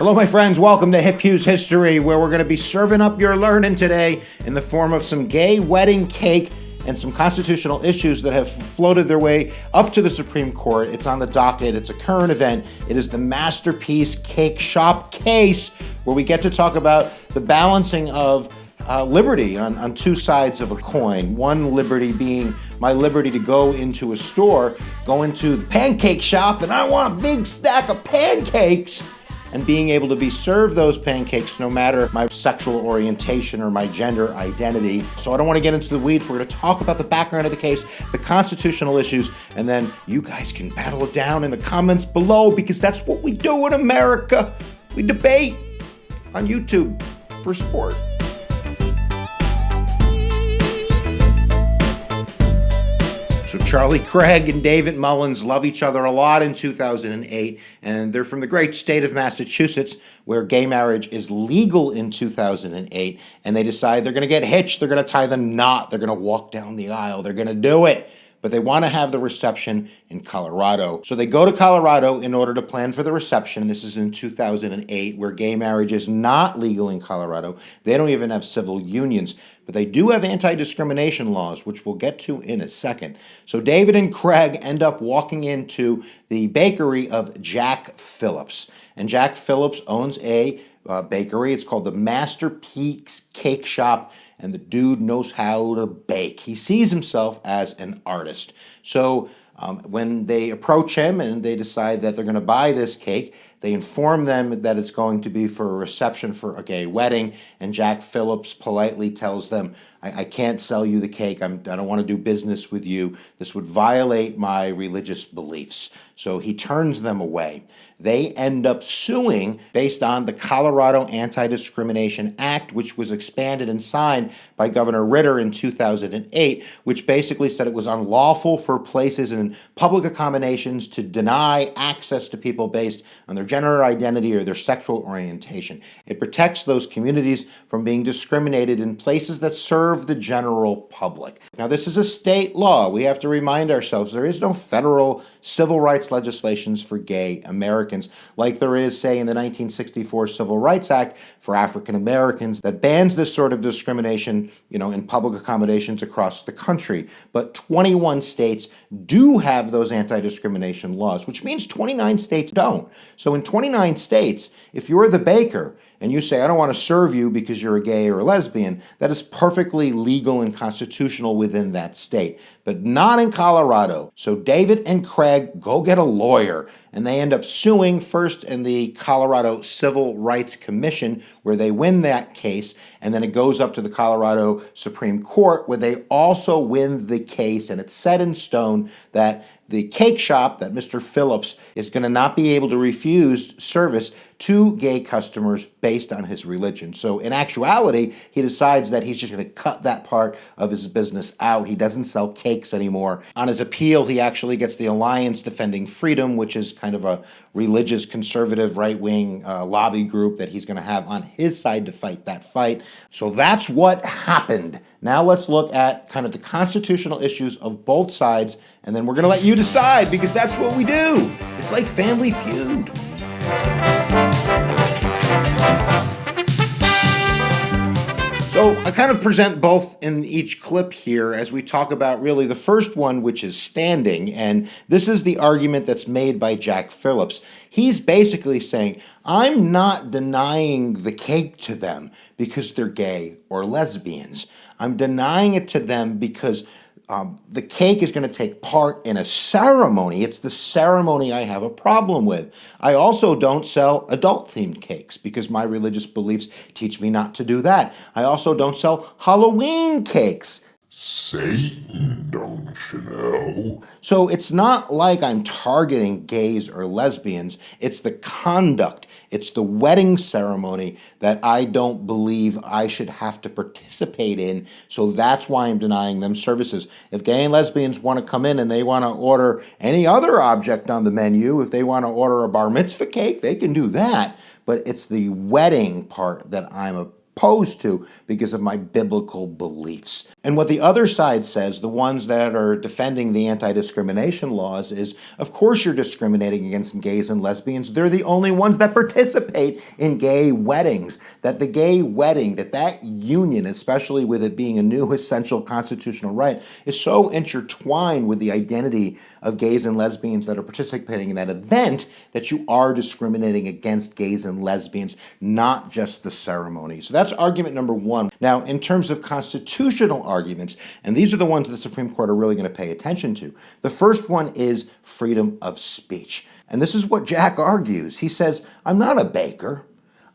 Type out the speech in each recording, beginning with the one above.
Hello, my friends. Welcome to Hughes History, where we're going to be serving up your learning today in the form of some gay wedding cake and some constitutional issues that have floated their way up to the Supreme Court. It's on the docket. It's a current event. It is the Masterpiece Cake Shop case, where we get to talk about the balancing of liberty on two sides of a coin. One liberty being my liberty to go into a store, go into the pancake shop, and I want a big stack of pancakes, and being able to be served those pancakes no matter my sexual orientation or my gender identity. So I don't want to get into the weeds. We're going to talk about the background of the case, the constitutional issues, and then you guys can battle it down in the comments below, because that's what we do in America. We debate on YouTube for sport. So Charlie Craig and David Mullins love each other a lot in 2008, and they're from the great state of Massachusetts, where gay marriage is legal in 2008, and they decide they're going to get hitched, they're going to tie the knot, they're going to walk down the aisle, they're going to do it. But they want to have the reception in Colorado. So they go to Colorado in order to plan for the reception. This is in 2008, where gay marriage is not legal in Colorado. They don't even have civil unions, but they do have anti-discrimination laws, which we'll get to in a second. So David and Craig end up walking into the bakery of Jack Phillips. And Jack Phillips owns a bakery. It's called the Masterpiece Cake Shop. And the dude knows how to bake. He sees himself as an artist. So when they approach him and they decide that they're going to buy this cake, they inform them that it's going to be for a reception for a gay wedding. And Jack Phillips politely tells them, I can't sell you the cake. I don't want to do business with you. This would violate my religious beliefs. So he turns them away. They end up suing based on the Colorado Anti-Discrimination Act, which was expanded and signed by Governor Ritter in 2008, which basically said it was unlawful for places and public accommodations to deny access to people based on their gender identity or their sexual orientation. It protects those communities from being discriminated in places that serve the general public. Now, this is a state law. We have to remind ourselves there is no federal civil rights legislations for gay Americans, like there is, say, in the 1964 Civil Rights Act for African Americans that bans this sort of discrimination, in public accommodations across the country. But 21 states do have those anti-discrimination laws, which means 29 states don't. So in 29 states, if you're the baker and you say, I don't want to serve you because you're a gay or a lesbian, that is perfectly legal and constitutional within that state, but not in Colorado. So David and Craig go get a lawyer, and they end up suing first in the Colorado Civil Rights Commission, where they win that case, and then it goes up to the Colorado Supreme Court, where they also win the case, and it's set in stone that the cake shop, that Mr. Phillips, is going to not be able to refuse service to gay customers based on his religion. So in actuality, he decides that he's just going to cut that part of his business out. He doesn't sell cakes anymore. On his appeal, he actually gets the Alliance Defending Freedom, which is kind of a religious, conservative, right-wing lobby group that he's going to have on his side to fight that fight. So that's what happened. Now let's look at kind of the constitutional issues of both sides, and then we're going to let you decide, because that's what we do. It's like Family Feud. So I kind of present both in each clip here as we talk about really the first one, which is standing. And this is the argument that's made by Jack Phillips. He's basically saying, I'm not denying the cake to them because they're gay or lesbians. I'm denying it to them because the cake is going to take part in a ceremony. It's the ceremony I have a problem with. I also don't sell adult-themed cakes because my religious beliefs teach me not to do that. I also don't sell Halloween cakes. Satan, don't you know? So it's not like I'm targeting gays or lesbians. It's the conduct. It's the wedding ceremony that I don't believe I should have to participate in. So that's why I'm denying them services. If gay and lesbians want to come in and they want to order any other object on the menu, if they want to order a bar mitzvah cake, they can do that. But it's the wedding part that I'm opposed to because of my biblical beliefs. And what the other side says, the ones that are defending the anti-discrimination laws, is of course you're discriminating against gays and lesbians. They're the only ones that participate in gay weddings. That the gay wedding, that union, especially with it being a new essential constitutional right, is so intertwined with the identity of gays and lesbians that are participating in that event that you are discriminating against gays and lesbians, not just the ceremony. So that's argument number one. Now, in terms of constitutional arguments, and these are the ones that the Supreme Court are really going to pay attention to, the first one is freedom of speech. And this is what Jack argues. He says, I'm not a baker.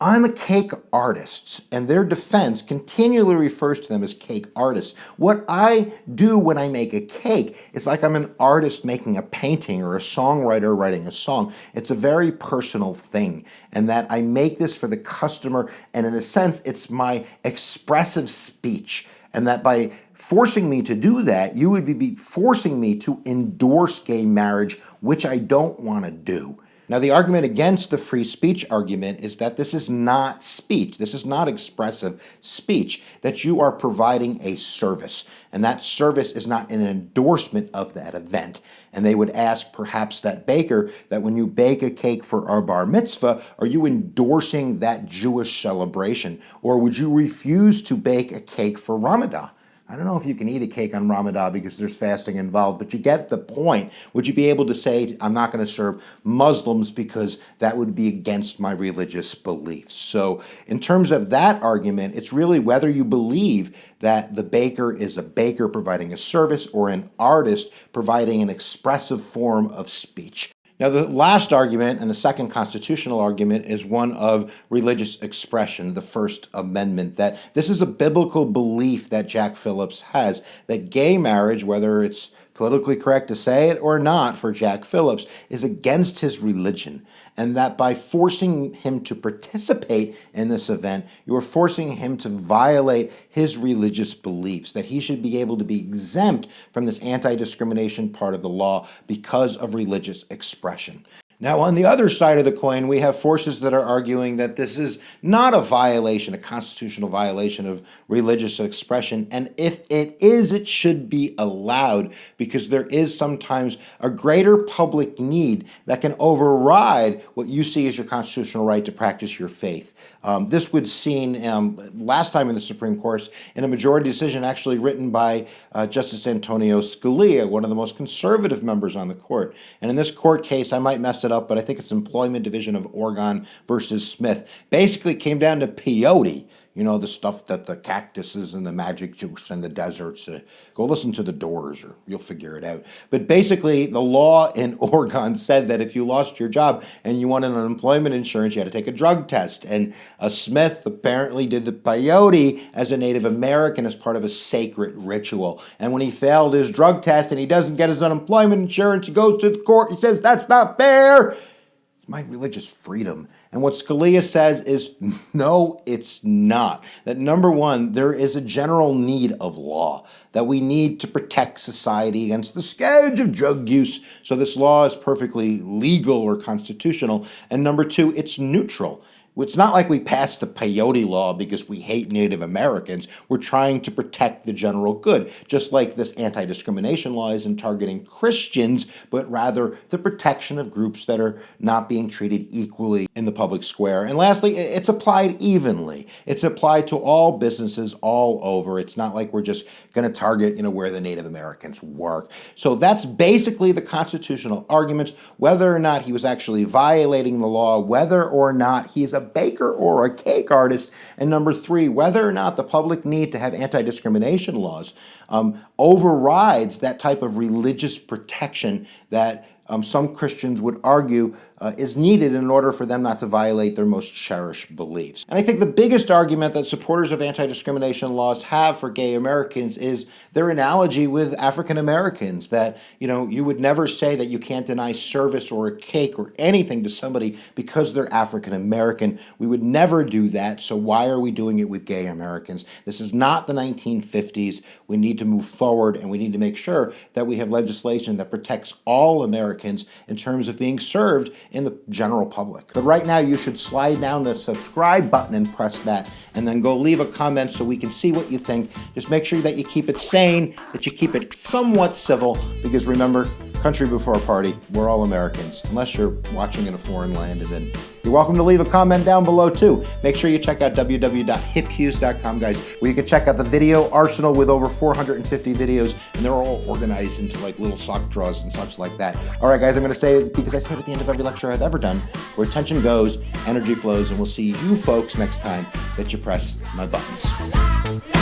I'm a cake artist, and their defense continually refers to them as cake artists. What I do when I make a cake is like I'm an artist making a painting or a songwriter writing a song. It's a very personal thing, and that I make this for the customer, and in a sense, it's my expressive speech, and that by forcing me to do that, you would be forcing me to endorse gay marriage, which I don't want to do. Now, the argument against the free speech argument is that this is not speech. This is not expressive speech, that you are providing a service, and that service is not an endorsement of that event. And they would ask perhaps that baker that when you bake a cake for our bar mitzvah, are you endorsing that Jewish celebration? Or would you refuse to bake a cake for Ramadan? I don't know if you can eat a cake on Ramadan because there's fasting involved, but you get the point. Would you be able to say, I'm not going to serve Muslims because that would be against my religious beliefs? So in terms of that argument, it's really whether you believe that the baker is a baker providing a service or an artist providing an expressive form of speech. Now, the last argument and the second constitutional argument is one of religious expression, the First Amendment, that this is a biblical belief that Jack Phillips has, that gay marriage, whether it's politically correct to say it or not for Jack Phillips, is against his religion, and that by forcing him to participate in this event, you are forcing him to violate his religious beliefs, that he should be able to be exempt from this anti-discrimination part of the law because of religious expression. Now, on the other side of the coin, we have forces that are arguing that this is not a violation, a constitutional violation of religious expression, and if it is, it should be allowed because there is sometimes a greater public need that can override what you see as your constitutional right to practice your faith. This was seen last time in the Supreme Court in a majority decision actually written by Justice Antonio Scalia, one of the most conservative members on the court. And in this court case, I might mess it up, but I think it's Employment Division of Oregon versus Smith. Basically came down to peyote, you know, the stuff that the cactuses and the magic juice and the deserts. Go listen to the Doors or you'll figure it out. But basically, the law in Oregon said that if you lost your job and you wanted unemployment insurance, you had to take a drug test. And Smith apparently did the peyote as a Native American as part of a sacred ritual. And when he failed his drug test and he doesn't get his unemployment insurance, he goes to the court, he says, that's not fair. It's my religious freedom. And what Scalia says is, no, it's not. That number one, there is a general need of law, that we need to protect society against the scourge of drug use. So this law is perfectly legal or constitutional. And number two, it's neutral. It's not like we passed the peyote law because we hate Native Americans. We're trying to protect the general good, just like this anti-discrimination law isn't targeting Christians, but rather the protection of groups that are not being treated equally in the public square. And lastly, it's applied evenly. It's applied to all businesses all over. It's not like we're just going to target, where the Native Americans work. So that's basically the constitutional arguments, whether or not he was actually violating the law, whether or not he is a baker or a cake artist, and number three, whether or not the public need to have anti-discrimination laws overrides that type of religious protection that some Christians would argue is needed in order for them not to violate their most cherished beliefs. And I think the biggest argument that supporters of anti-discrimination laws have for gay Americans is their analogy with African Americans, that, you would never say that you can't deny service or a cake or anything to somebody because they're African American. We would never do that, so why are we doing it with gay Americans? This is not the 1950s. We need to move forward, and we need to make sure that we have legislation that protects all Americans in terms of being served in the general public. But right now, you should slide down the subscribe button and press that, and then go leave a comment so we can see what you think. Just make sure that you keep it sane, that you keep it somewhat civil, because remember, country before party, we're all Americans, unless you're watching in a foreign land, and then you're welcome to leave a comment down below too. Make sure you check out www.hiphughes.com, guys, where you can check out the video arsenal with over 450 videos, and they're all organized into like little sock drawers and such like that. All right, guys, I'm going to say it because I say it at the end of every lecture I've ever done, where attention goes, energy flows, and we'll see you folks next time that you press my buttons.